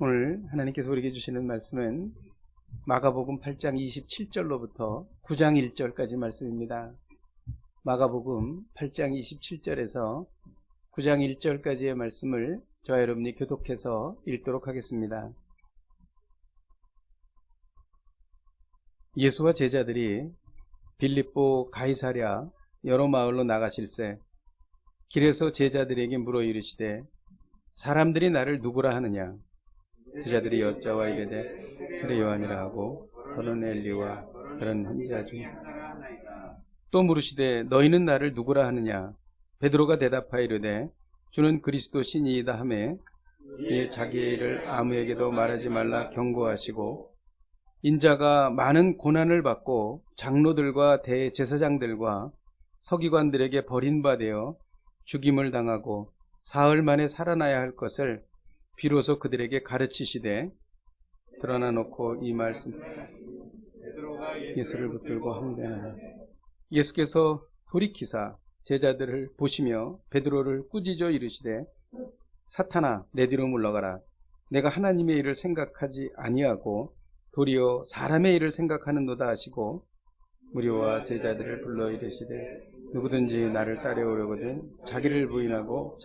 오늘 하나님께서 우리에게 주시는 말씀은 마가복음 8장 27절로부터 9장 1절까지 말씀입니다. 마가복음 8장 27절에서 9장 1절까지의 말씀을 저와 여러분이 교독해서 읽도록 하겠습니다. 예수와 제자들이 빌립보 가이사랴 여러 마을로 나가실새 길에서 제자들에게 물어 이르시되 사람들이 나를 누구라 하느냐? 제자들이 여짜와 이르되 그래 요한이라 하고 너는 엘리와 다른 선지자 중 또 물으시되 너희는 나를 누구라 하느냐? 베드로가 대답하여 이르되 주는 그리스도 신이이다 하매 이에 자기의 일을 아무에게도 말하지 말라 경고하시고 인자가 많은 고난을 받고 장로들과 대제사장들과 서기관들에게 버림받아 죽임을 당하고 사흘 만에 살아나야 할 것을 비로소 그들에게 가르치시되 드러나 놓고 이 말씀 예수를 붙들고 항변하라. 예수께서 돌이키사 제자들을 보시며 베드로를 꾸짖어 이르시되 사탄아 내 뒤로 물러가라. 내가 하나님의 일을 생각하지 아니하고 도리어 사람의 일을 생각하는도다 하시고 무리와 제자들을 불러 이르시되 누구든지 나를 따라오려거든 자기를 부인하고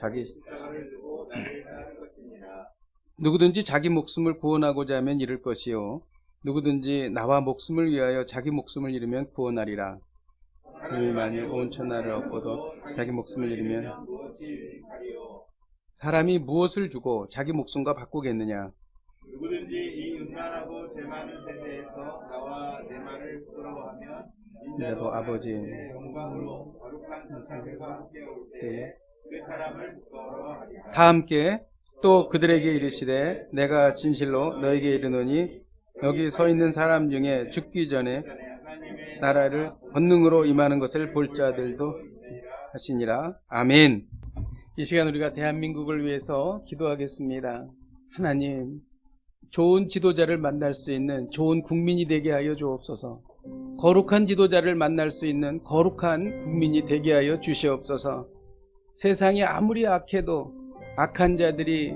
누구든지 자기 목숨을 구원하고자 하면 잃을 것이요 누구든지 나와 목숨을 위하여 자기 목숨을 잃으면 구원하리라. 그러니 만일 온 천하를 얻고도 자기 목숨을 잃으면 사람이 무엇을 주고 자기 목숨과 바꾸겠느냐? 누구든지 이 음란하고 죄 많은 세대에서 나와 내 말을 부끄러워하면 인자도 아버지의 영광으로 거룩한 천사들과 함께 올 때에 그 사람을 부끄러워하리라. 다 함께 또 그들에게 이르시되 내가 진실로 너에게 이르노니 여기 서 있는 사람 중에 죽기 전에 나라를 권능으로 임하는 것을 볼 자들도 하시니라. 아멘. 이 시간 우리가 대한민국을 위해서 기도하겠습니다. 하나님, 좋은 지도자를 만날 수 있는 좋은 국민이 되게 하여 주옵소서. 거룩한 지도자를 만날 수 있는 거룩한 국민이 되게 하여 주시옵소서. 세상이 아무리 악해도 악한 자들이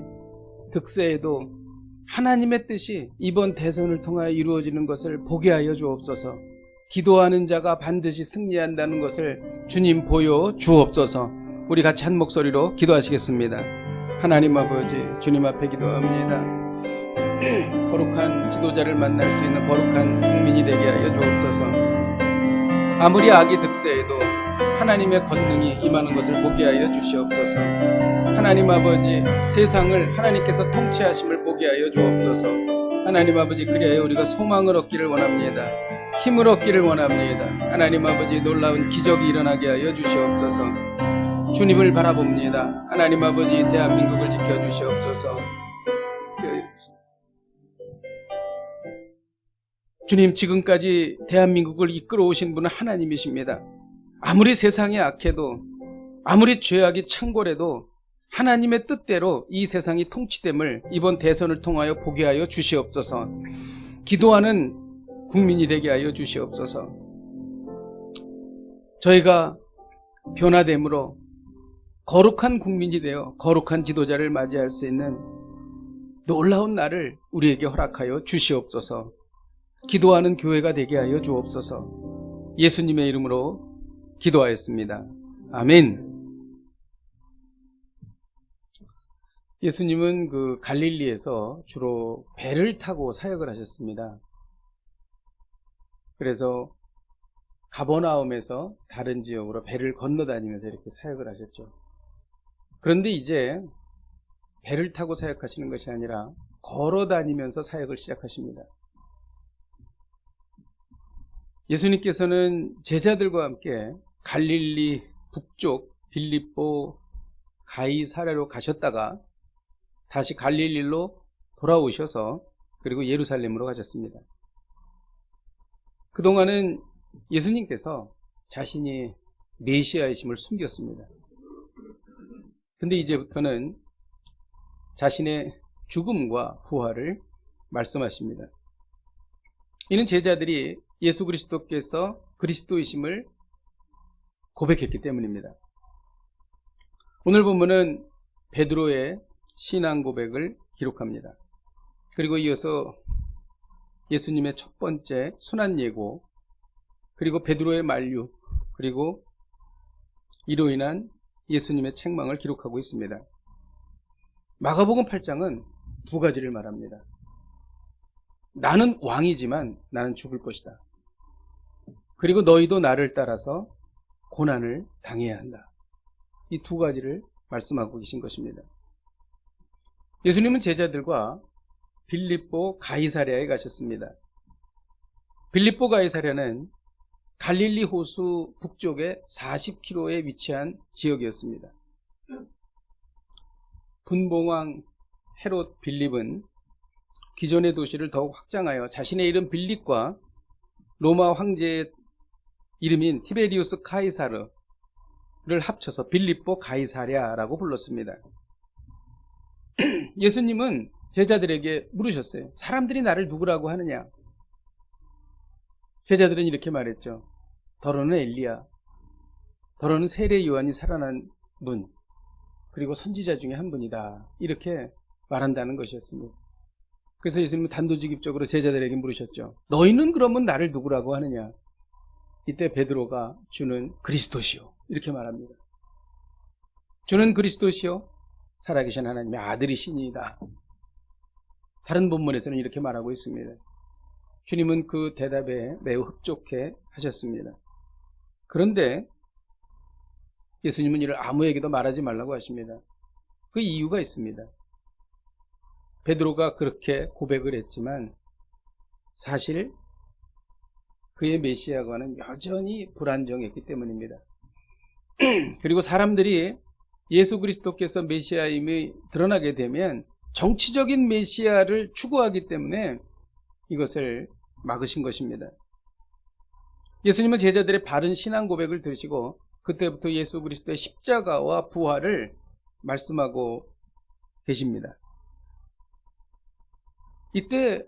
득세해도 하나님의 뜻이 이번 대선을 통하여 이루어지는 것을 보게 하여 주옵소서. 기도하는 자가 반드시 승리한다는 것을 주님 보여 주옵소서. 우리 같이 한 목소리로 기도하시겠습니다. 하나님 아버지, 주님 앞에 기도합니다. 거룩한 지도자를 만날 수 있는 거룩한 국민이 되게 하여 주옵소서. 아무리 악이 득세해도 하나님의 권능이 임하는 것을 보게 하여 주시옵소서. 하나님 아버지, 세상을 하나님께서 통치하심을 보게 하여 주옵소서. 하나님 아버지, 그리하여 우리가 소망을 얻기를 원합니다. 힘을 얻기를 원합니다. 하나님 아버지, 놀라운 기적이 일어나게 하여 주시옵소서. 주님을 바라봅니다. 하나님 아버지, 대한민국을 지켜주시옵소서. 주님, 지금까지 대한민국을 이끌어 오신 분은 하나님이십니다. 아무리 세상이 악해도 아무리 죄악이 창궐해도 하나님의 뜻대로 이 세상이 통치됨을 이번 대선을 통하여 보게 하여 주시옵소서. 기도하는 국민이 되게 하여 주시옵소서. 저희가 변화됨으로 거룩한 국민이 되어 거룩한 지도자를 맞이할 수 있는 놀라운 날을 우리에게 허락하여 주시옵소서. 기도하는 교회가 되게 하여 주옵소서. 예수님의 이름으로 기도하였습니다. 아멘. 예수님은 그 갈릴리에서 주로 배를 타고 사역을 하셨습니다. 그래서 가버나움에서 다른 지역으로 배를 건너다니면서 이렇게 사역을 하셨죠. 그런데 이제 배를 타고 사역하시는 것이 아니라 걸어다니면서 사역을 시작하십니다. 예수님께서는 제자들과 함께 갈릴리 북쪽 빌립보 가이사랴로 가셨다가 다시 갈릴리로 돌아오셔서 그리고 예루살렘으로 가셨습니다. 그동안은 예수님께서 자신이 메시아이심을 숨겼습니다. 근데 이제부터는 자신의 죽음과 부활을 말씀하십니다. 이는 제자들이 예수 그리스도께서 그리스도이심을 고백했기 때문입니다. 오늘 본문은 베드로의 신앙 고백을 기록합니다. 그리고 이어서 예수님의 첫 번째 순환 예고, 그리고 베드로의 만류, 그리고 이로 인한 예수님의 책망을 기록하고 있습니다. 마가복음 8장은 두 가지를 말합니다. 나는 왕이지만 나는 죽을 것이다. 그리고 너희도 나를 따라서 고난을 당해야 한다. 이 두 가지를 말씀하고 계신 것입니다. 예수님은 제자들과 빌립보 가이사랴에 가셨습니다. 빌립보 가이사랴는 갈릴리 호수 북쪽에 40km에 위치한 지역이었습니다. 분봉왕 헤롯 빌립은 기존의 도시를 더욱 확장하여 자신의 이름 빌립과 로마 황제의 이름인 티베리우스 카이사르를 합쳐서 빌립보 가이사랴라고 불렀습니다. 예수님은 제자들에게 물으셨어요. 사람들이 나를 누구라고 하느냐? 제자들은 이렇게 말했죠. 더러는 엘리야, 더러는 세례 요한이 살아난 분, 그리고 선지자 중에 한 분이다. 이렇게 말한다는 것이었습니다. 그래서 예수님은 단도직입적으로 제자들에게 물으셨죠. 너희는 그러면 나를 누구라고 하느냐? 이때 베드로가 주는 그리스도시요, 이렇게 말합니다. 주는 그리스도시요, 살아계신 하나님의 아들이시니이다. 다른 본문에서는 이렇게 말하고 있습니다. 주님은 그 대답에 매우 흡족해 하셨습니다. 그런데 예수님은 이를 아무에게도 말하지 말라고 하십니다. 그 이유가 있습니다. 베드로가 그렇게 고백을 했지만 사실 그의 메시아관은 여전히 불안정했기 때문입니다. 그리고 사람들이 예수 그리스도께서 메시아임이 드러나게 되면 정치적인 메시아를 추구하기 때문에 이것을 막으신 것입니다. 예수님은 제자들의 바른 신앙 고백을 들으시고 그때부터 예수 그리스도의 십자가와 부활을 말씀하고 계십니다. 이때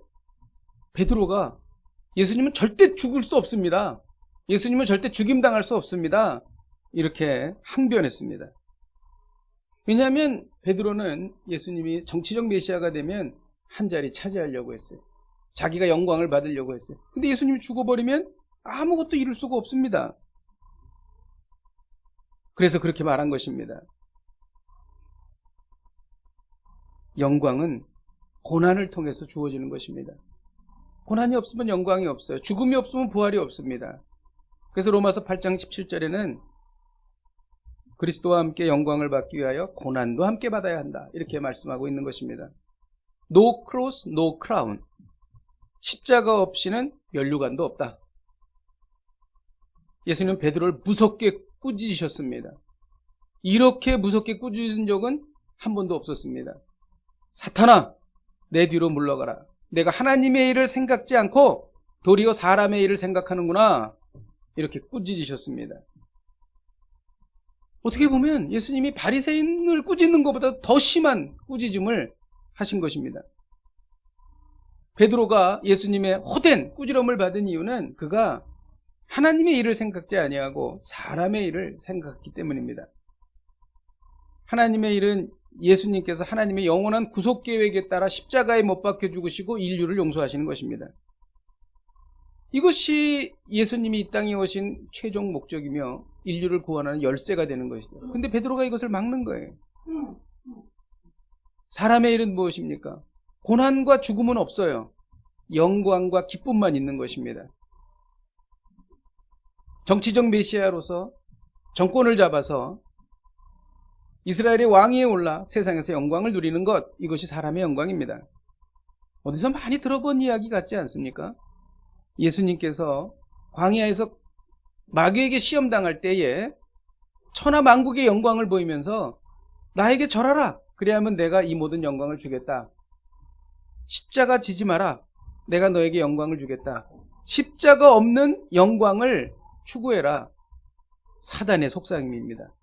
베드로가 예수님은 절대 죽을 수 없습니다. 예수님은 절대 죽임당할 수 없습니다. 이렇게 항변했습니다. 왜냐하면 베드로는 예수님이 정치적 메시아가 되면 한 자리 차지하려고 했어요. 자기가 영광을 받으려고 했어요. 근데 예수님이 죽어버리면 아무것도 이룰 수가 없습니다. 그래서 그렇게 말한 것입니다. 영광은 고난을 통해서 주어지는 것입니다. 고난이 없으면 영광이 없어요. 죽음이 없으면 부활이 없습니다. 그래서 로마서 8장 17절에는 그리스도와 함께 영광을 받기 위하여 고난도 함께 받아야 한다. 이렇게 말씀하고 있는 것입니다. No cross, no crown. 십자가 없이는 면류관도 없다. 예수님은 베드로를 무섭게 꾸짖으셨습니다. 이렇게 무섭게 꾸짖은 적은 한 번도 없었습니다. 사탄아, 내 뒤로 물러가라. 내가 하나님의 일을 생각지 않고 도리어 사람의 일을 생각하는구나. 이렇게 꾸짖으셨습니다. 어떻게 보면 예수님이 바리새인을 꾸짖는 것보다 더 심한 꾸짖음을 하신 것입니다. 베드로가 예수님의 호된 꾸지럼을 받은 이유는 그가 하나님의 일을 생각지 아니하고 사람의 일을 생각했기 때문입니다. 하나님의 일은 예수님께서 하나님의 영원한 구속 계획에 따라 십자가에 못 박혀 죽으시고 인류를 용서하시는 것입니다. 이것이 예수님이 이 땅에 오신 최종 목적이며 인류를 구원하는 열쇠가 되는 것이죠. 근데 베드로가 이것을 막는 거예요. 사람의 일은 무엇입니까? 고난과 죽음은 없어요. 영광과 기쁨만 있는 것입니다. 정치적 메시아로서 정권을 잡아서 이스라엘의 왕위에 올라 세상에서 영광을 누리는 것, 이것이 사람의 영광입니다. 어디서 많이 들어본 이야기 같지 않습니까? 예수님께서 광야에서 마귀에게 시험당할 때에 천하만국의 영광을 보이면서 나에게 절하라. 그래야만 내가 이 모든 영광을 주겠다. 십자가 지지 마라. 내가 너에게 영광을 주겠다. 십자가 없는 영광을 추구해라. 사단의 속삭임입니다.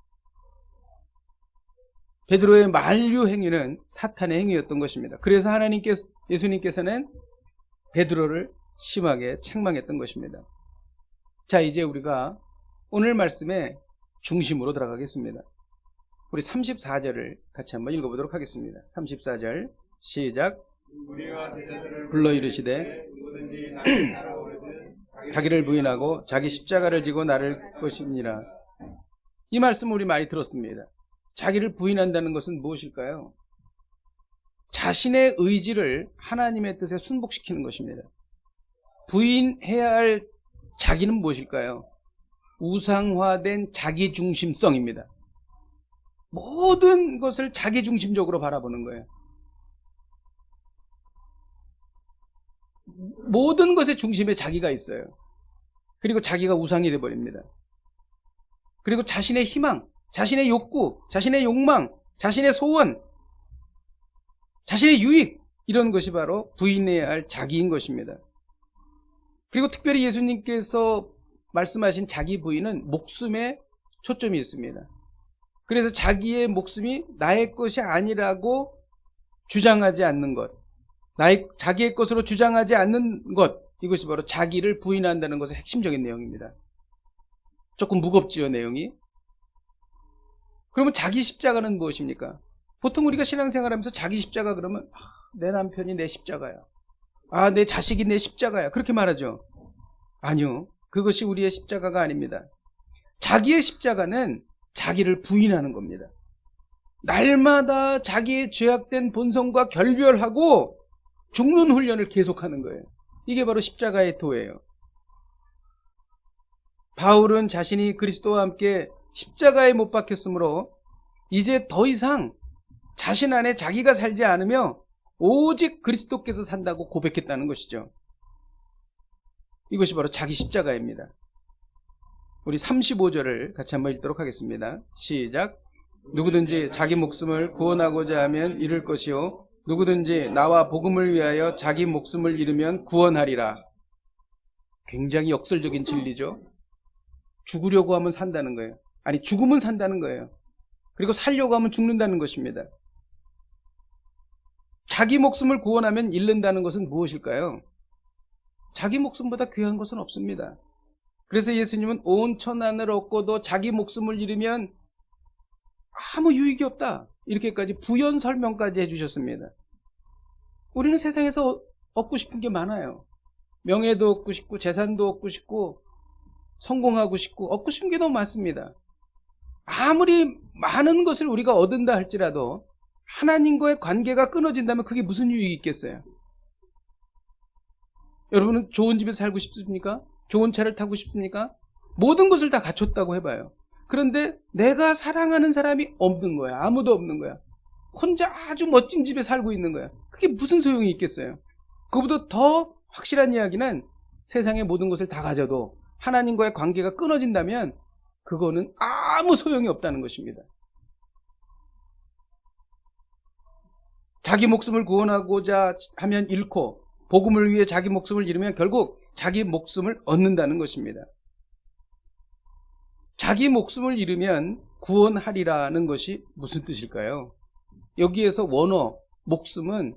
베드로의 만류 행위는 사탄의 행위였던 것입니다. 그래서 예수님께서는 베드로를 심하게 책망했던 것입니다. 자, 이제 우리가 오늘 말씀의 중심으로 들어가겠습니다. 우리 34절을 같이 한번 읽어보도록 하겠습니다. 34절 시작. 우리와 제자들을 불러 이르시되 누구든지 나를 따라오려든 자기를 부인하고 자기 십자가를 지고 나를 것이니라. 이 말씀 우리 많이 들었습니다. 자기를 부인한다는 것은 무엇일까요? 자신의 의지를 하나님의 뜻에 순복시키는 것입니다. 부인해야 할 자기는 무엇일까요? 우상화된 자기중심성입니다. 모든 것을 자기중심적으로 바라보는 거예요. 모든 것의 중심에 자기가 있어요. 그리고 자기가 우상이 되어버립니다. 그리고 자신의 희망, 자신의 욕구, 자신의 욕망, 자신의 소원, 자신의 유익, 이런 것이 바로 부인해야 할 자기인 것입니다. 그리고 특별히 예수님께서 말씀하신 자기 부인은 목숨에 초점이 있습니다. 그래서 자기의 목숨이 나의 것이 아니라고 주장하지 않는 것, 자기의 것으로 주장하지 않는 것, 이것이 바로 자기를 부인한다는 것의 핵심적인 내용입니다. 조금 무겁지요, 내용이. 그러면 자기 십자가는 무엇입니까? 보통 우리가 신앙생활하면서 자기 십자가 그러면 내 남편이 내 십자가야. 내 자식이 내 십자가야. 그렇게 말하죠. 아니요. 그것이 우리의 십자가가 아닙니다. 자기의 십자가는 자기를 부인하는 겁니다. 날마다 자기의 죄악된 본성과 결별하고 죽는 훈련을 계속하는 거예요. 이게 바로 십자가의 도예요. 바울은 자신이 그리스도와 함께 십자가에 못 박혔으므로 이제 더 이상 자신 안에 자기가 살지 않으며 오직 그리스도께서 산다고 고백했다는 것이죠. 이것이 바로 자기 십자가입니다. 우리 35절을 같이 한번 읽도록 하겠습니다. 시작. 누구든지 자기 목숨을 구원하고자 하면 잃을 것이요 누구든지 나와 복음을 위하여 자기 목숨을 잃으면 구원하리라. 굉장히 역설적인 진리죠. 죽으려고 하면 산다는 거예요. 아니, 죽으면 산다는 거예요. 그리고 살려고 하면 죽는다는 것입니다. 자기 목숨을 구원하면 잃는다는 것은 무엇일까요? 자기 목숨보다 귀한 것은 없습니다. 그래서 예수님은 온 천하를 얻고도 자기 목숨을 잃으면 아무 유익이 없다, 이렇게까지 부연 설명까지 해주셨습니다. 우리는 세상에서 얻고 싶은 게 많아요. 명예도 얻고 싶고 재산도 얻고 싶고 성공하고 싶고 얻고 싶은 게 너무 많습니다. 아무리 많은 것을 우리가 얻은다 할지라도 하나님과의 관계가 끊어진다면 그게 무슨 유익이 있겠어요? 여러분은 좋은 집에서 살고 싶습니까? 좋은 차를 타고 싶습니까? 모든 것을 다 갖췄다고 해봐요. 그런데 내가 사랑하는 사람이 없는 거야. 아무도 없는 거야. 혼자 아주 멋진 집에 살고 있는 거야. 그게 무슨 소용이 있겠어요? 그보다 더 확실한 이야기는 세상의 모든 것을 다 가져도 하나님과의 관계가 끊어진다면 그거는 아무 소용이 없다는 것입니다. 자기 목숨을 구원하고자 하면 잃고 복음을 위해 자기 목숨을 잃으면 결국 자기 목숨을 얻는다는 것입니다. 자기 목숨을 잃으면 구원하리라는 것이 무슨 뜻일까요? 여기에서 원어 목숨은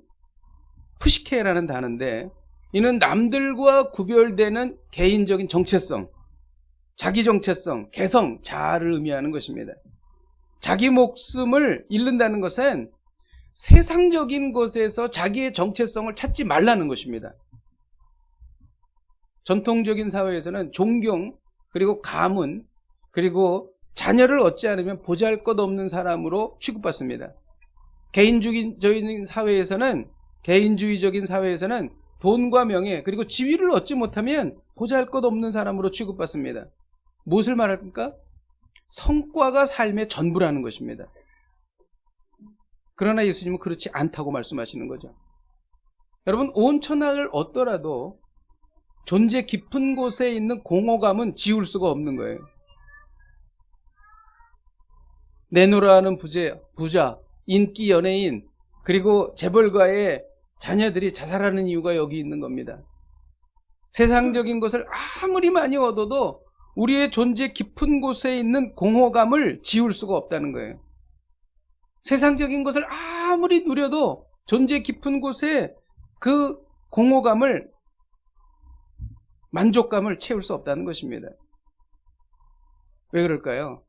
푸시케라는 단어인데 이는 남들과 구별되는 개인적인 정체성, 자기 정체성, 개성, 자아를 의미하는 것입니다. 자기 목숨을 잃는다는 것은 세상적인 것에서 자기의 정체성을 찾지 말라는 것입니다. 전통적인 사회에서는 존경, 그리고 가문, 그리고 자녀를 얻지 않으면 보잘것없는 사람으로 취급받습니다. 개인주의적인 사회에서는 돈과 명예, 그리고 지위를 얻지 못하면 보잘것없는 사람으로 취급받습니다. 무엇을 말할까? 성과가 삶의 전부라는 것입니다. 그러나 예수님은 그렇지 않다고 말씀하시는 거죠. 여러분, 온 천하를 얻더라도 존재 깊은 곳에 있는 공허감은 지울 수가 없는 거예요. 내노라하는 부자, 인기 연예인, 그리고 재벌가의 자녀들이 자살하는 이유가 여기 있는 겁니다. 세상적인 것을 아무리 많이 얻어도 우리의 존재 깊은 곳에 있는 공허감을 지울 수가 없다는 거예요. 세상적인 것을 아무리 누려도 존재 깊은 곳에 그 공허감을, 만족감을 채울 수 없다는 것입니다. 왜 그럴까요?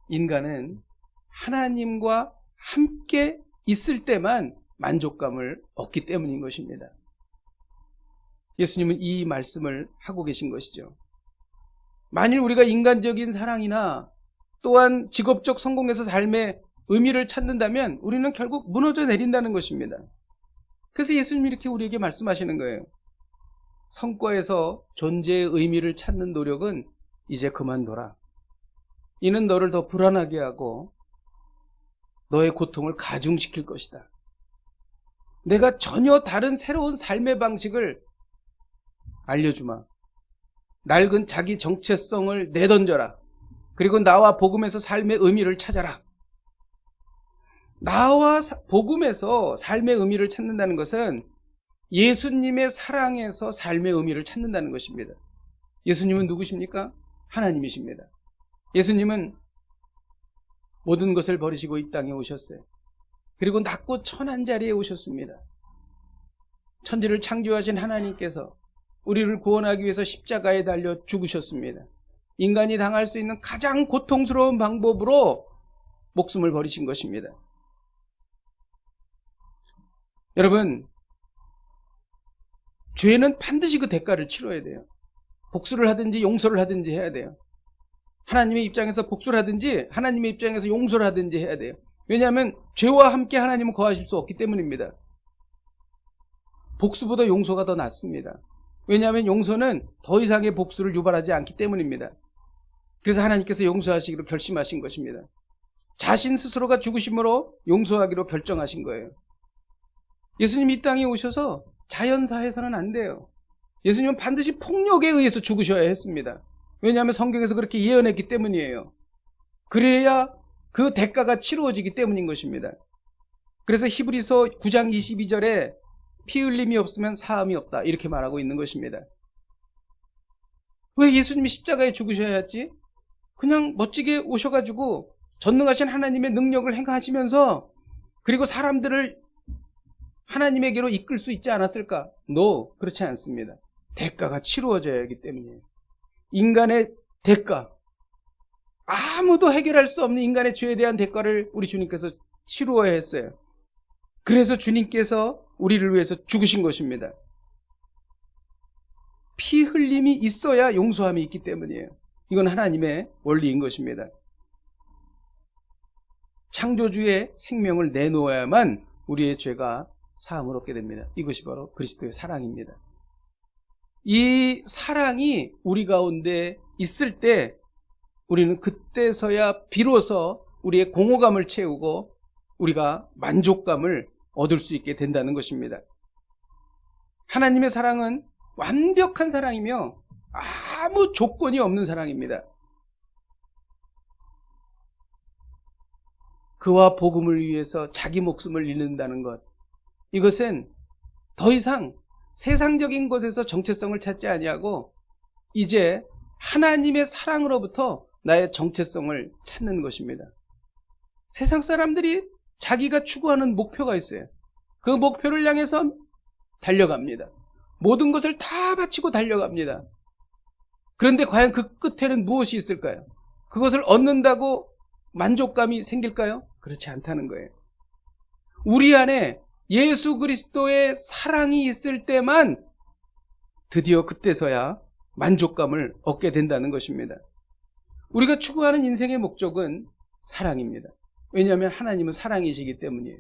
인간은 하나님과 함께 있을 때만 만족감을 얻기 때문인 것입니다. 예수님은 이 말씀을 하고 계신 것이죠. 만일 우리가 인간적인 사랑이나 또한 직업적 성공에서 삶의 의미를 찾는다면 우리는 결국 무너져 내린다는 것입니다. 그래서 예수님이 이렇게 우리에게 말씀하시는 거예요. 성과에서 존재의 의미를 찾는 노력은 이제 그만둬라. 이는 너를 더 불안하게 하고 너의 고통을 가중시킬 것이다. 내가 전혀 다른 새로운 삶의 방식을 알려주마. 낡은 자기 정체성을 내던져라. 그리고 나와 복음에서 삶의 의미를 찾아라. 나와 복음에서 삶의 의미를 찾는다는 것은 예수님의 사랑에서 삶의 의미를 찾는다는 것입니다. 예수님은 누구십니까? 하나님이십니다. 예수님은 모든 것을 버리시고 이 땅에 오셨어요. 그리고 낮고 천한 자리에 오셨습니다. 천지를 창조하신 하나님께서 우리를 구원하기 위해서 십자가에 달려 죽으셨습니다. 인간이 당할 수 있는 가장 고통스러운 방법으로 목숨을 버리신 것입니다. 여러분, 죄는 반드시 그 대가를 치러야 돼요. 복수를 하든지 용서를 하든지 해야 돼요. 하나님의 입장에서 복수를 하든지 하나님의 입장에서 용서를 하든지 해야 돼요. 왜냐하면 죄와 함께 하나님은 거하실 수 없기 때문입니다. 복수보다 용서가 더 낫습니다. 왜냐하면 용서는 더 이상의 복수를 유발하지 않기 때문입니다. 그래서 하나님께서 용서하시기로 결심하신 것입니다. 자신 스스로가 죽으심으로 용서하기로 결정하신 거예요. 예수님이 이 땅에 오셔서 자연사해서는 안 돼요. 예수님은 반드시 폭력에 의해서 죽으셔야 했습니다. 왜냐하면 성경에서 그렇게 예언했기 때문이에요. 그래야 그 대가가 치루어지기 때문인 것입니다. 그래서 히브리서 9장 22절에 피 흘림이 없으면 사함이 없다 이렇게 말하고 있는 것입니다. 왜 예수님이 십자가에 죽으셔야 했지? 그냥 멋지게 오셔가지고 전능하신 하나님의 능력을 행하시면서 그리고 사람들을 하나님에게로 이끌 수 있지 않았을까? No, 그렇지 않습니다. 대가가 치루어져야 하기 때문이에요. 인간의 대가, 아무도 해결할 수 없는 인간의 죄에 대한 대가를 우리 주님께서 치루어야 했어요. 그래서 주님께서 우리를 위해서 죽으신 것입니다. 피 흘림이 있어야 용서함이 있기 때문이에요. 이건 하나님의 원리인 것입니다. 창조주의 생명을 내놓아야만 우리의 죄가 사함을 얻게 됩니다. 이것이 바로 그리스도의 사랑입니다. 이 사랑이 우리 가운데 있을 때 우리는 그때서야 비로소 우리의 공허감을 채우고 우리가 만족감을 얻을 수 있게 된다는 것입니다. 하나님의 사랑은 완벽한 사랑이며 아무 조건이 없는 사랑입니다. 그와 복음을 위해서 자기 목숨을 잃는다는 것, 이것은 더 이상 세상적인 것에서 정체성을 찾지 아니하고 이제 하나님의 사랑으로부터 나의 정체성을 찾는 것입니다. 세상 사람들이 자기가 추구하는 목표가 있어요. 그 목표를 향해서 달려갑니다. 모든 것을 다 바치고 달려갑니다. 그런데 과연 그 끝에는 무엇이 있을까요? 그것을 얻는다고 만족감이 생길까요? 그렇지 않다는 거예요. 우리 안에 예수 그리스도의 사랑이 있을 때만 드디어 그때서야 만족감을 얻게 된다는 것입니다. 우리가 추구하는 인생의 목적은 사랑입니다. 왜냐하면 하나님은 사랑이시기 때문이에요.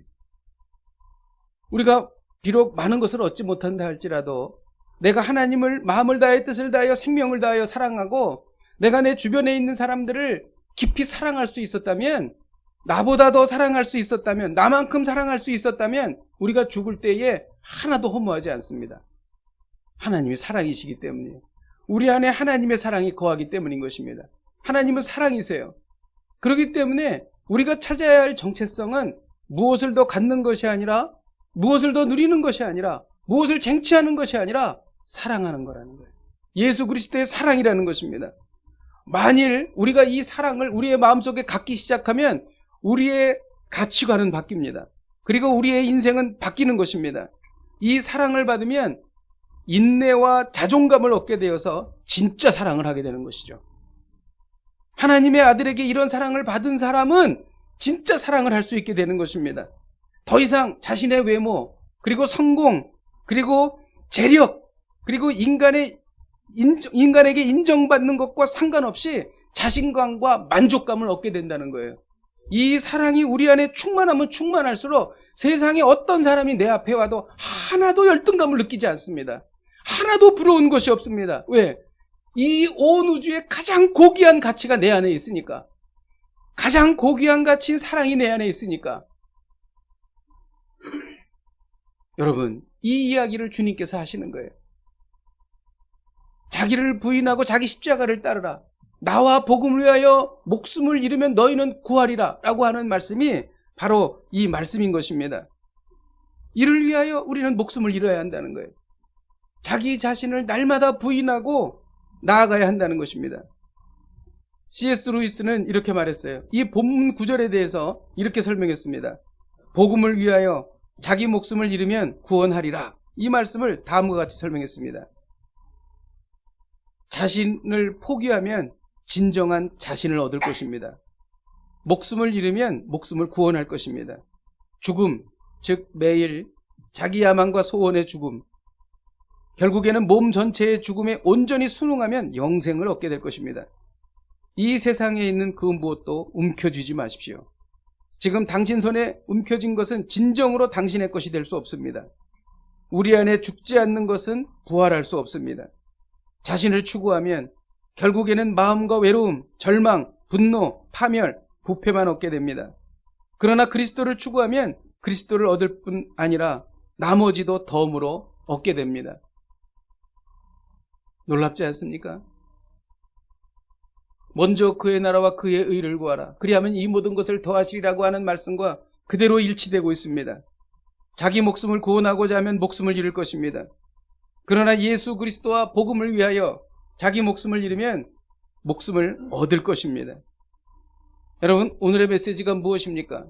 우리가 비록 많은 것을 얻지 못한다 할지라도 내가 하나님을 마음을 다하여 뜻을 다하여 생명을 다하여 사랑하고 내가 내 주변에 있는 사람들을 깊이 사랑할 수 있었다면, 나보다 더 사랑할 수 있었다면, 나만큼 사랑할 수 있었다면 우리가 죽을 때에 하나도 허무하지 않습니다. 하나님이 사랑이시기 때문이에요. 우리 안에 하나님의 사랑이 거하기 때문인 것입니다. 하나님은 사랑이세요. 그렇기 때문에 우리가 찾아야 할 정체성은 무엇을 더 갖는 것이 아니라, 무엇을 더 누리는 것이 아니라, 무엇을 쟁취하는 것이 아니라 사랑하는 거라는 거예요. 예수 그리스도의 사랑이라는 것입니다. 만일 우리가 이 사랑을 우리의 마음속에 갖기 시작하면 우리의 가치관은 바뀝니다. 그리고 우리의 인생은 바뀌는 것입니다. 이 사랑을 받으면 인내와 자존감을 얻게 되어서 진짜 사랑을 하게 되는 것이죠. 하나님의 아들에게 이런 사랑을 받은 사람은 진짜 사랑을 할 수 있게 되는 것입니다. 더 이상 자신의 외모, 그리고 성공, 그리고 재력, 그리고 인간에게 인정받는 것과 상관없이 자신감과 만족감을 얻게 된다는 거예요. 이 사랑이 우리 안에 충만하면 충만할수록 세상에 어떤 사람이 내 앞에 와도 하나도 열등감을 느끼지 않습니다. 하나도 부러운 것이 없습니다. 왜? 이 온 우주의 가장 고귀한 가치가 내 안에 있으니까. 가장 고귀한 가치인 사랑이 내 안에 있으니까. 여러분, 이 이야기를 주님께서 하시는 거예요. 자기를 부인하고 자기 십자가를 따르라. 나와 복음을 위하여 목숨을 잃으면 너희는 구하리라 라고 하는 말씀이 바로 이 말씀인 것입니다. 이를 위하여 우리는 목숨을 잃어야 한다는 거예요. 자기 자신을 날마다 부인하고 나아가야 한다는 것입니다. C.S. 루이스는 이렇게 말했어요. 이 본문 구절에 대해서 이렇게 설명했습니다. 복음을 위하여 자기 목숨을 잃으면 구원하리라. 이 말씀을 다음과 같이 설명했습니다. 자신을 포기하면 진정한 자신을 얻을 것입니다. 목숨을 잃으면 목숨을 구원할 것입니다. 죽음, 즉 매일 자기 야망과 소원의 죽음, 결국에는 몸 전체의 죽음에 온전히 순응하면 영생을 얻게 될 것입니다. 이 세상에 있는 그 무엇도 움켜쥐지 마십시오. 지금 당신 손에 움켜진 것은 진정으로 당신의 것이 될 수 없습니다. 우리 안에 죽지 않는 것은 부활할 수 없습니다. 자신을 추구하면 결국에는 마음과 외로움, 절망, 분노, 파멸, 부패만 얻게 됩니다. 그러나 그리스도를 추구하면 그리스도를 얻을 뿐 아니라 나머지도 덤으로 얻게 됩니다. 놀랍지 않습니까? 먼저 그의 나라와 그의 의를 구하라. 그리하면 이 모든 것을 더하시리라고 하는 말씀과 그대로 일치되고 있습니다. 자기 목숨을 구원하고자 하면 목숨을 잃을 것입니다. 그러나 예수 그리스도와 복음을 위하여 자기 목숨을 잃으면 목숨을 얻을 것입니다. 여러분, 오늘의 메시지가 무엇입니까?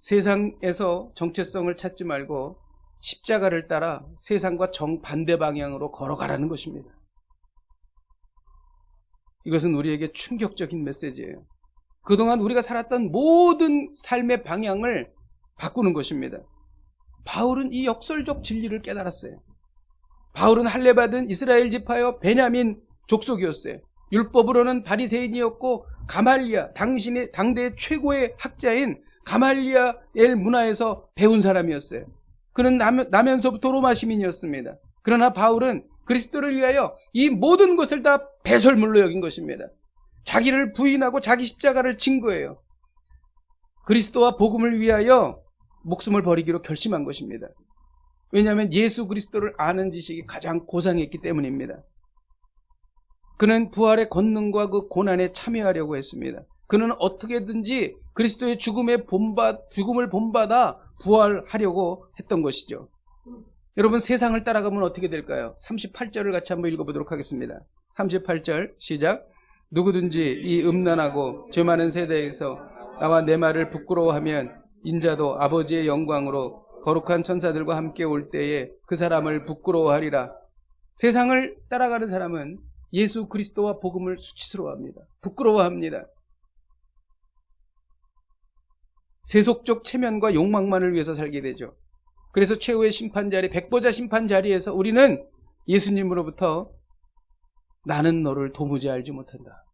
세상에서 정체성을 찾지 말고 십자가를 따라 세상과 정반대 방향으로 걸어가라는 것입니다. 이것은 우리에게 충격적인 메시지예요. 그동안 우리가 살았던 모든 삶의 방향을 바꾸는 것입니다. 바울은 이 역설적 진리를 깨달았어요. 바울은 할례받은 이스라엘 지파여 베냐민 족속이었어요. 율법으로는 바리새인이었고 가말리아, 당대의 최고의 학자인 가말리아엘 문화에서 배운 사람이었어요. 그는 나면서부터 로마 시민이었습니다. 그러나 바울은 그리스도를 위하여 이 모든 것을 다 배설물로 여긴 것입니다. 자기를 부인하고 자기 십자가를 진 거예요. 그리스도와 복음을 위하여 목숨을 버리기로 결심한 것입니다. 왜냐하면 예수 그리스도를 아는 지식이 가장 고상했기 때문입니다. 그는 부활의 권능과 그 고난에 참여하려고 했습니다. 그는 어떻게든지 그리스도의 죽음을 본받아 부활하려고 했던 것이죠. 여러분, 세상을 따라가면 어떻게 될까요? 38절을 같이 한번 읽어보도록 하겠습니다. 38절 시작. 누구든지 이 음란하고 죄 많은 세대에서 나와 내 말을 부끄러워하면 인자도 아버지의 영광으로 거룩한 천사들과 함께 올 때에 그 사람을 부끄러워하리라. 세상을 따라가는 사람은 예수 그리스도와 복음을 수치스러워합니다. 부끄러워합니다. 세속적 체면과 욕망만을 위해서 살게 되죠. 그래서 최후의 심판 자리, 백보자 심판 자리에서 우리는 예수님으로부터 나는 너를 도무지 알지 못한다.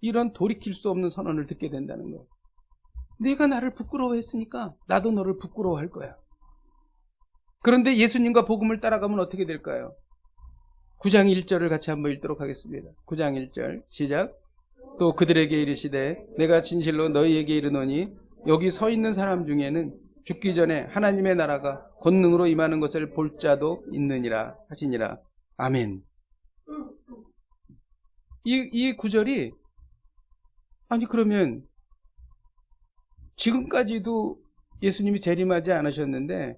이런 돌이킬 수 없는 선언을 듣게 된다는 거예요. 네가 나를 부끄러워했으니까 나도 너를 부끄러워할 거야. 그런데 예수님과 복음을 따라가면 어떻게 될까요? 9장 1절을 같이 한번 읽도록 하겠습니다. 9장 1절 시작. 또 그들에게 이르시되 내가 진실로 너희에게 이르노니 여기 서 있는 사람 중에는 죽기 전에 하나님의 나라가 권능으로 임하는 것을 볼 자도 있느니라 하시니라. 아멘. 이 구절이 아니 그러면 지금까지도 예수님이 재림하지 않으셨는데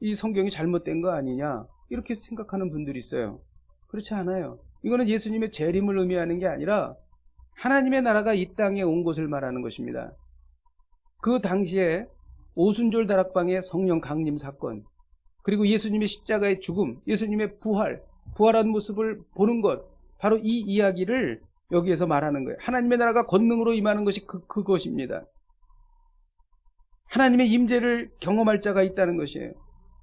이 성경이 잘못된 거 아니냐 이렇게 생각하는 분들이 있어요. 그렇지 않아요. 이거는 예수님의 재림을 의미하는 게 아니라 하나님의 나라가 이 땅에 온 것을 말하는 것입니다. 그 당시에 오순절 다락방의 성령 강림 사건, 그리고 예수님의 십자가의 죽음, 예수님의 부활한 모습을 보는 것, 바로 이 이야기를 여기에서 말하는 거예요. 하나님의 나라가 권능으로 임하는 것이 그것입니다. 하나님의 임재를 경험할 자가 있다는 것이에요.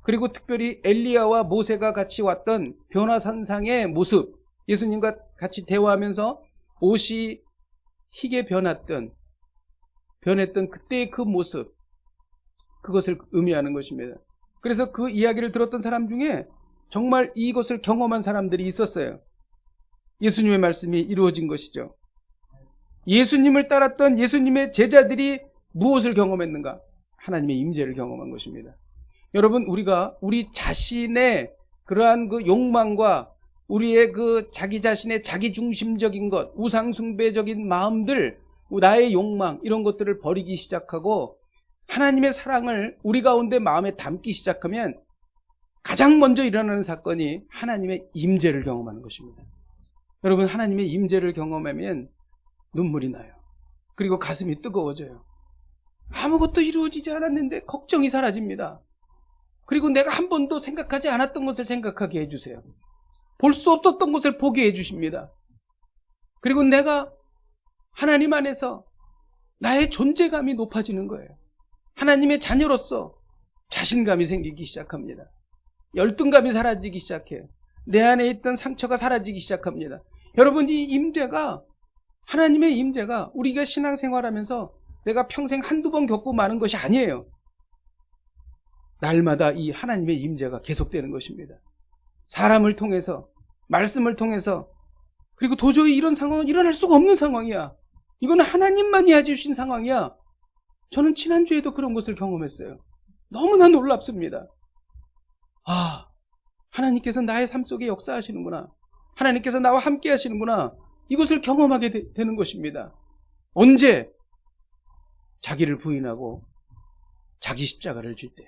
그리고 특별히 엘리야와 모세가 같이 왔던 변화산상의 모습, 예수님과 같이 대화하면서 옷이 희게 변했던 그때의 그 모습, 그것을 의미하는 것입니다. 그래서 그 이야기를 들었던 사람 중에 정말 이것을 경험한 사람들이 있었어요. 예수님의 말씀이 이루어진 것이죠. 예수님을 따랐던 예수님의 제자들이 무엇을 경험했는가? 하나님의 임재를 경험한 것입니다. 여러분, 우리가 우리 자신의 그러한 그 욕망과 우리의 그 자기 자신의 자기중심적인 것, 우상숭배적인 마음들, 나의 욕망, 이런 것들을 버리기 시작하고 하나님의 사랑을 우리 가운데 마음에 담기 시작하면 가장 먼저 일어나는 사건이 하나님의 임재를 경험하는 것입니다. 여러분, 하나님의 임재를 경험하면 눈물이 나요. 그리고 가슴이 뜨거워져요. 아무것도 이루어지지 않았는데 걱정이 사라집니다. 그리고 내가 한 번도 생각하지 않았던 것을 생각하게 해주세요. 볼 수 없었던 것을 보게 해주십니다. 그리고 내가 하나님 안에서 나의 존재감이 높아지는 거예요. 하나님의 자녀로서 자신감이 생기기 시작합니다. 열등감이 사라지기 시작해요. 내 안에 있던 상처가 사라지기 시작합니다. 여러분, 이 임재가, 하나님의 임재가 우리가 신앙생활하면서 내가 평생 한두 번 겪고 마는 것이 아니에요. 날마다 이 하나님의 임재가 계속되는 것입니다. 사람을 통해서, 말씀을 통해서, 그리고 도저히 이런 상황은 일어날 수가 없는 상황이야. 이건 하나님만이 해주신 상황이야. 저는 지난주에도 그런 것을 경험했어요. 너무나 놀랍습니다. 아, 하나님께서 나의 삶 속에 역사하시는구나. 하나님께서 나와 함께 하시는구나. 이것을 경험하게 되는 것입니다. 언제? 자기를 부인하고 자기 십자가를 질 때,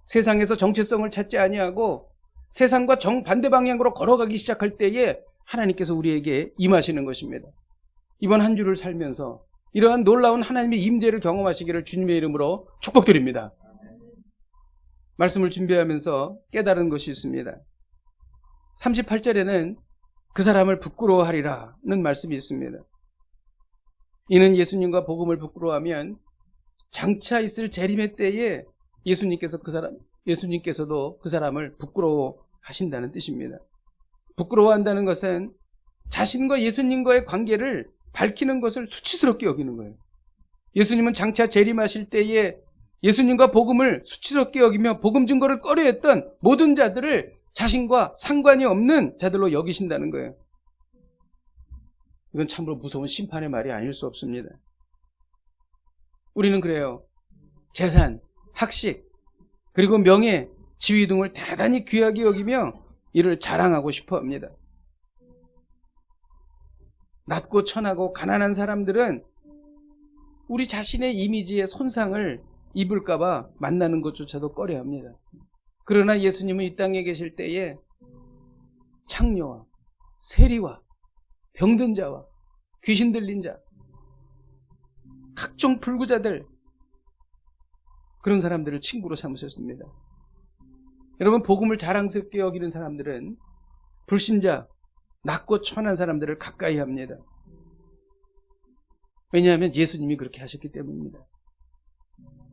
세상에서 정체성을 찾지 아니하고 세상과 정반대 방향으로 걸어가기 시작할 때에 하나님께서 우리에게 임하시는 것입니다. 이번 한 주를 살면서 이러한 놀라운 하나님의 임재를 경험하시기를 주님의 이름으로 축복드립니다. 말씀을 준비하면서 깨달은 것이 있습니다. 38절에는 그 사람을 부끄러워하리라는 말씀이 있습니다. 이는 예수님과 복음을 부끄러워하면 장차 있을 재림의 때에 예수님께서도 그 사람을 부끄러워하신다는 뜻입니다. 부끄러워한다는 것은 자신과 예수님과의 관계를 밝히는 것을 수치스럽게 여기는 거예요. 예수님은 장차 재림하실 때에 예수님과 복음을 수치스럽게 여기며 복음 증거를 꺼려했던 모든 자들을 자신과 상관이 없는 자들로 여기신다는 거예요. 이건 참으로 무서운 심판의 말이 아닐 수 없습니다. 우리는 그래요. 재산, 학식, 그리고 명예, 지위 등을 대단히 귀하게 여기며 이를 자랑하고 싶어 합니다. 낮고 천하고 가난한 사람들은 우리 자신의 이미지의 손상을 입을까봐 만나는 것조차도 꺼려합니다. 그러나 예수님은 이 땅에 계실 때에 창녀와 세리와 병든 자와 귀신 들린 자, 각종 불구자들, 그런 사람들을 친구로 삼으셨습니다. 여러분, 복음을 자랑스럽게 여기는 사람들은 불신자, 낮고 천한 사람들을 가까이 합니다. 왜냐하면 예수님이 그렇게 하셨기 때문입니다.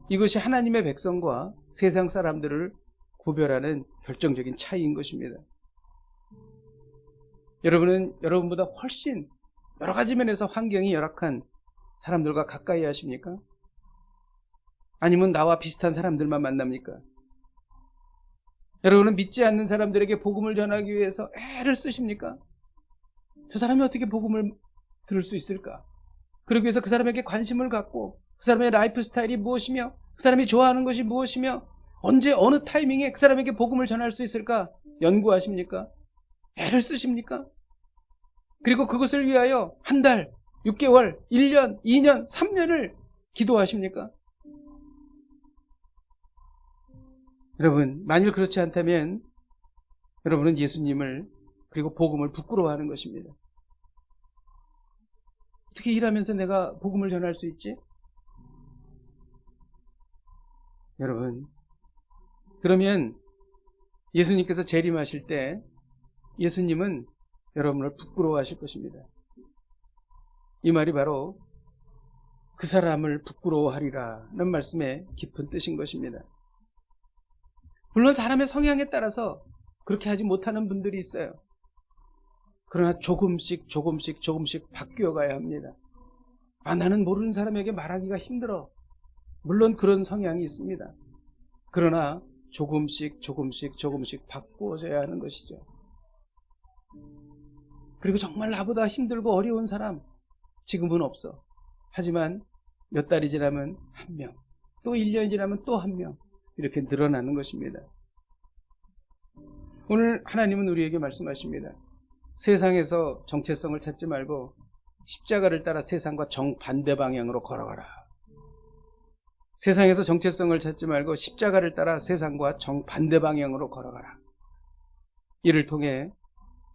이것이 하나님의 백성과 세상 사람들을 구별하는 결정적인 차이인 것입니다. 여러분은 여러분보다 훨씬 여러 가지 면에서 환경이 열악한 사람들과 가까이 하십니까? 아니면 나와 비슷한 사람들만 만납니까? 여러분은 믿지 않는 사람들에게 복음을 전하기 위해서 애를 쓰십니까? 저 사람이 어떻게 복음을 들을 수 있을까? 그러기 위해서 그 사람에게 관심을 갖고 그 사람의 라이프 스타일이 무엇이며 그 사람이 좋아하는 것이 무엇이며 언제 어느 타이밍에 그 사람에게 복음을 전할 수 있을까 연구하십니까? 애를 쓰십니까? 그리고 그것을 위하여 한 달, 6개월, 1년, 2년, 3년을 기도하십니까? 여러분, 만일 그렇지 않다면 여러분은 예수님을 그리고 복음을 부끄러워하는 것입니다. 어떻게 일하면서 내가 복음을 전할 수 있지? 여러분, 그러면 예수님께서 재림하실 때 예수님은 여러분을 부끄러워하실 것입니다. 이 말이 바로 그 사람을 부끄러워하리라는 말씀의 깊은 뜻인 것입니다. 물론 사람의 성향에 따라서 그렇게 하지 못하는 분들이 있어요. 그러나 조금씩 바뀌어 가야 합니다. 나는 모르는 사람에게 말하기가 힘들어. 물론 그런 성향이 있습니다. 그러나 조금씩 바꾸어져야 하는 것이죠. 그리고 정말 나보다 힘들고 어려운 사람 지금은 없어. 하지만 몇 달이 지나면 한 명, 또 1년이 지나면 또 한 명, 이렇게 늘어나는 것입니다. 오늘 하나님은 우리에게 말씀하십니다. 세상에서 정체성을 찾지 말고 십자가를 따라 세상과 정반대 방향으로 걸어가라. 세상에서 정체성을 찾지 말고 십자가를 따라 세상과 정반대 방향으로 걸어가라. 이를 통해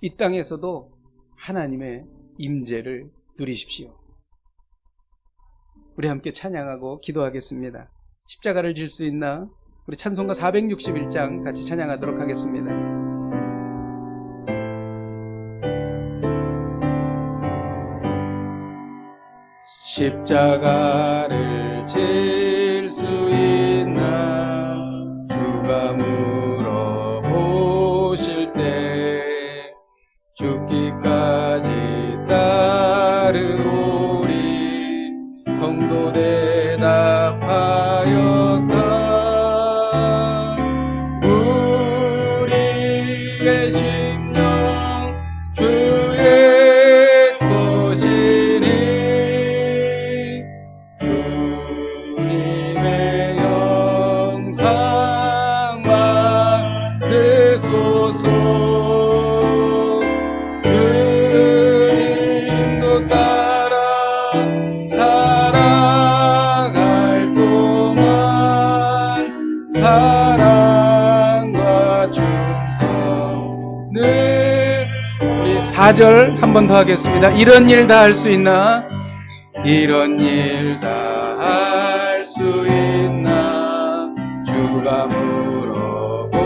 이 땅에서도 하나님의 임재를 누리십시오. 우리 함께 찬양하고 기도하겠습니다. 십자가를 질 수 있나? 우리 찬송가 461장 같이 찬양하도록 하겠습니다. 십자가를 질 수 있나? 주가 물어보실 때 죽기까지 따르오리. 성도 대답하였다. 우리의 심령 주의 것이니 주님의 영상 만드소서. 주님도 따라 살아갈 동안 사랑과 충성을. 우리 4절 한 번 더 하겠습니다. 이런 일 다 할 수 있나? 이런 일 다 할 수 있나? 주가 물어보실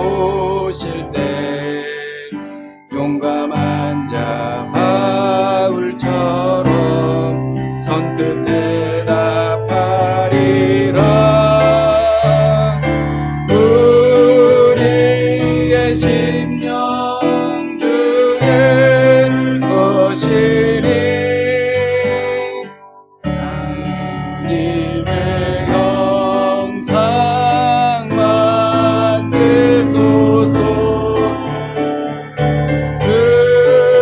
때 용감한 자 바울처럼 선뜻 대답하리라. 우리의 심령 주의 것이니 주님의 형상 만드소서.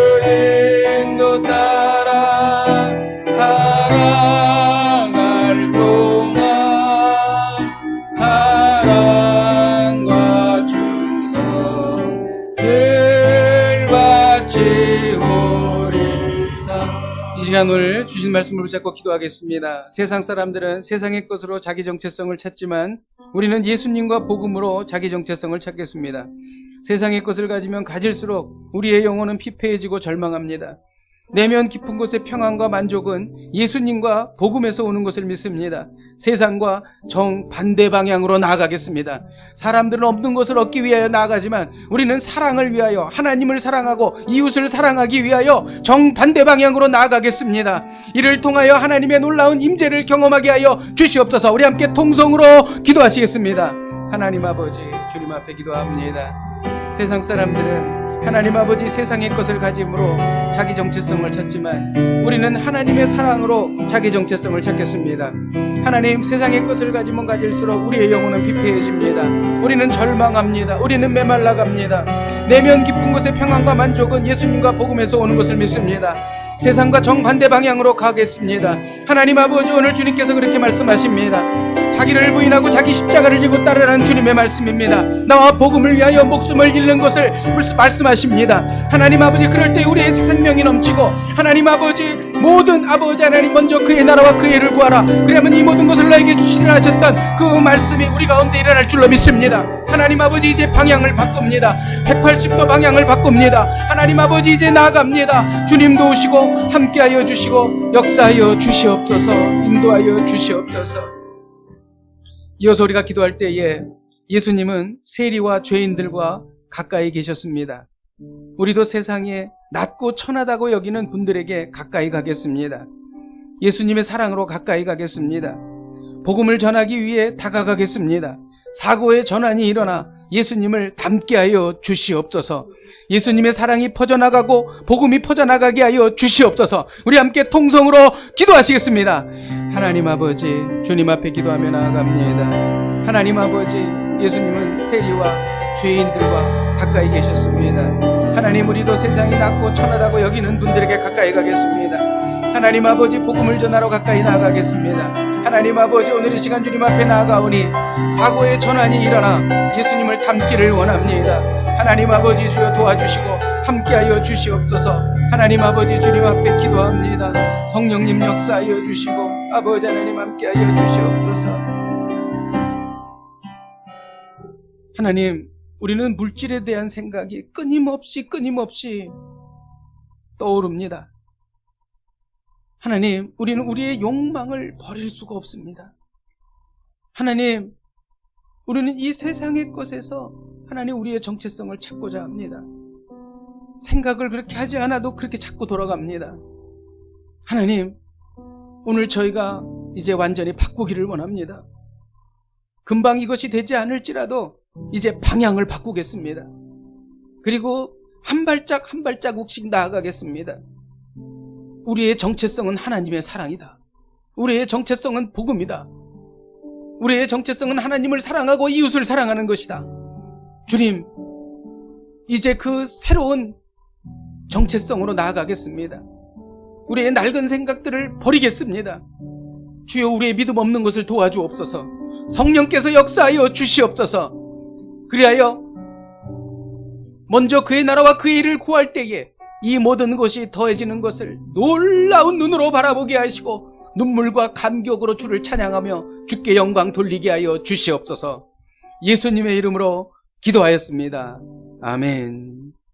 주인도 따라 살아갈 동안 사랑과 충성을 바치오리라. 이 시간 오늘 주신 말씀을 붙잡고 기도하겠습니다. 세상 사람들은 세상의 것으로 자기 정체성을 찾지만 우리는 예수님과 복음으로 자기 정체성을 찾겠습니다. 세상의 것을 가지면 가질수록 우리의 영혼은 피폐해지고 절망합니다. 내면 깊은 곳의 평안과 만족은 예수님과 복음에서 오는 것을 믿습니다. 세상과 정반대 방향으로 나아가겠습니다. 사람들은 없는 것을 얻기 위하여 나아가지만 우리는 사랑을 위하여, 하나님을 사랑하고 이웃을 사랑하기 위하여 정반대 방향으로 나아가겠습니다. 이를 통하여 하나님의 놀라운 임재를 경험하게 하여 주시옵소서. 우리 함께 통성으로 기도하시겠습니다. 하나님 아버지, 주님 앞에 기도합니다. 세상 사람들은 하나님 아버지 세상의 것을 가짐으로 자기 정체성을 찾지만 우리는 하나님의 사랑으로 자기 정체성을 찾겠습니다. 하나님, 세상의 것을 가지면 가질수록 우리의 영혼은 피폐해집니다. 우리는 절망합니다. 우리는 메말라갑니다. 내면 깊은 곳의 평안과 만족은 예수님과 복음에서 오는 것을 믿습니다. 세상과 정반대 방향으로 가겠습니다. 하나님 아버지, 오늘 주님께서 그렇게 말씀하십니다. 자기를 부인하고 자기 십자가를 지고 따르라는 주님의 말씀입니다. 나와 복음을 위하여 목숨을 잃는 것을 말씀하십니다. 하나님 아버지, 그럴 때 우리의 생명이 넘치고, 하나님 아버지, 모든 아버지 하나님 먼저 그의 나라와 그의 의를 구하라. 그러면 이 모든 것을 너에게 주시리라 하셨던 그 말씀이 우리 가운데 일어날 줄로 믿습니다. 하나님 아버지, 이제 방향을 바꿉니다. 180도 방향을 바꿉니다. 하나님 아버지, 이제 나아갑니다. 주님도 오시고 함께하여 주시고 역사하여 주시옵소서. 인도하여 주시옵소서. 이어서 우리가 기도할 때에 예수님은 세리와 죄인들과 가까이 계셨습니다. 우리도 세상에 낮고 천하다고 여기는 분들에게 가까이 가겠습니다. 예수님의 사랑으로 가까이 가겠습니다. 복음을 전하기 위해 다가가겠습니다. 사고의 전환이 일어나 예수님을 닮게 하여 주시옵소서. 예수님의 사랑이 퍼져나가고 복음이 퍼져나가게 하여 주시옵소서. 우리 함께 통성으로 기도하시겠습니다. 하나님 아버지, 주님 앞에 기도하며 나아갑니다. 하나님 아버지, 예수님은 세리와 죄인들과 가까이 계셨습니다. 하나님, 우리도 세상이 낮고 천하다고 여기는 분들에게 가까이 가겠습니다. 하나님 아버지, 복음을 전하러 가까이 나아가겠습니다. 하나님 아버지, 오늘 이 시간 주님 앞에 나아가오니 사고의 전환이 일어나 예수님을 닮기를 원합니다. 하나님 아버지, 주여 도와주시고 함께하여 주시옵소서. 하나님 아버지, 주님 앞에 기도합니다. 성령님 역사하여 주시고 아버지 하나님 함께하여 주시옵소서. 하나님, 우리는 물질에 대한 생각이 끊임없이 떠오릅니다. 하나님, 우리는 우리의 욕망을 버릴 수가 없습니다. 하나님, 우리는 이 세상의 것에서 하나님 우리의 정체성을 찾고자 합니다. 생각을 그렇게 하지 않아도 그렇게 찾고 돌아갑니다. 하나님, 오늘 저희가 이제 완전히 바꾸기를 원합니다. 금방 이것이 되지 않을지라도 이제 방향을 바꾸겠습니다. 그리고 한 발짝 한 발자국씩 나아가겠습니다. 우리의 정체성은 하나님의 사랑이다. 우리의 정체성은 복음이다. 우리의 정체성은 하나님을 사랑하고 이웃을 사랑하는 것이다. 주님, 이제 그 새로운 정체성으로 나아가겠습니다. 우리의 낡은 생각들을 버리겠습니다. 주여, 우리의 믿음 없는 것을 도와주옵소서. 성령께서 역사하여 주시옵소서. 그리하여 먼저 그의 나라와 그의 일을 구할 때에 이 모든 것이 더해지는 것을 놀라운 눈으로 바라보게 하시고 눈물과 감격으로 주를 찬양하며 주께 영광 돌리게 하여 주시옵소서. 예수님의 이름으로 기도하였습니다. 아멘.